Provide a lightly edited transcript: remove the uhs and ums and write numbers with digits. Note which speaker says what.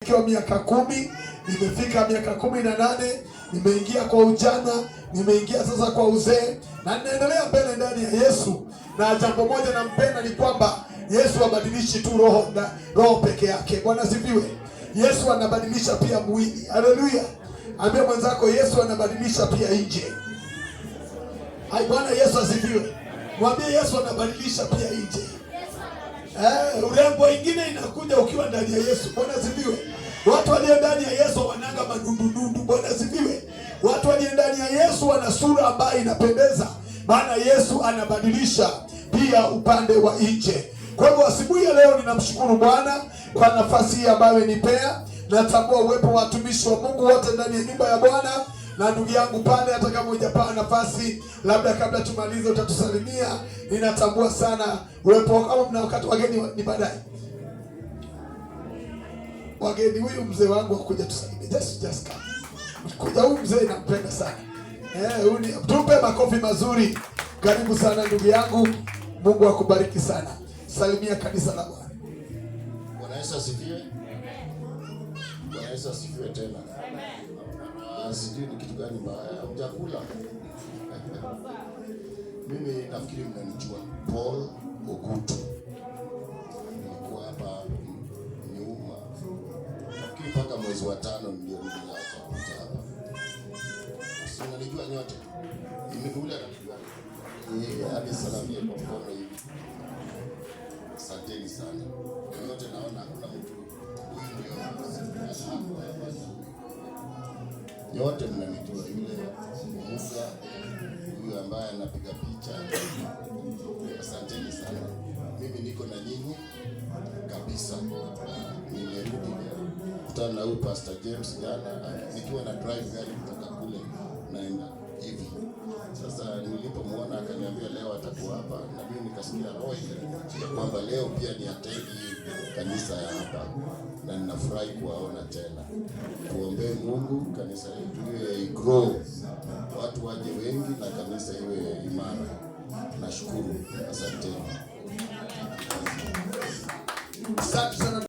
Speaker 1: Nikiwa miaka 10, nimefika miaka 18, nimeingia kwa ujana, nimeingia sasa kwa uzee, na ninaendelea mbele ndani ya Yesu. Na jambo moja nampenda ni kwamba Yesu abadilishi tu roho peke yake. Bwana sifiwe. Yesu anabadilisha pia mwili. Haleluya. Ambia mwenzako Yesu anabadilisha pia nje. Hai, Bwana Yesu asifiwe. Mwambie Yesu anabadilisha pia nje. Urembo ingine inakuja ukiwa ndani ya Yesu. Bwana sifiwe. Watu walio ndani ya Yesu wananga madundundu. Bwana sifiwe. Watu walio ndani ya Yesu wana sura ambayo inapendeza, maana Yesu anabadilisha pia upande wa nje. Kwa hivyo asubuhi ya leo ninamshukuru Bwana kwa nafasi hii ambayo nipea. Natambua uwepo wa watumishi wa Mungu wote ndani ya nyumba ya Bwana. Na ndugu yangu pale, hata kama hujapata nafasi, labda kabla tumalize utatusalimia. Ninatambua sana uwepo wako. Mna wakati wageni ni baadaye. Wageni, huyu mzee wangu akuja tusalimie. Just come. Kuja huyu mzee nampenda sana. Tupe makofi mazuri. Karibu sana ndugu yangu. Mungu akubariki sana. Salimia kanisa la Bwana.
Speaker 2: Bwana Yesu asifiwe. Bwana Yesu asifiwe tena. Sijui ni kitu gani mbaya. Mjakula. Mimi nafikiri mnanijua. Paul Ogutu. Nilikuwa hapa nyuma. Nafikiri mpaka mwezi wa 5 ndio nilianza kuja hapa. Si mnanijua nyote. Nimekuja anajua. Hadi salamia kwa mkono hivi. Asanteni sana. Nyote naona hakuna mtu. Nyote mnanijua, yule Musa, yule ambaye anapiga picha. Asanteni sana. Mimi niko na nyinyi kabisa. Nimerudi leo kutana na huyu Pastor James jana nikiwa na drive gari kutoka kule naenda hivi. Sasa nilipomwona akaniambia leo atakuwa hapa, na mimi nikasikia roho kwamba leo pia ni ategi kanisa ya hapa, na ninafurahi kuwaona tena. Tuombee Mungu kanisa letu iwe grow, watu waje wengi na kanisa iwe imara. Nashukuru, asante.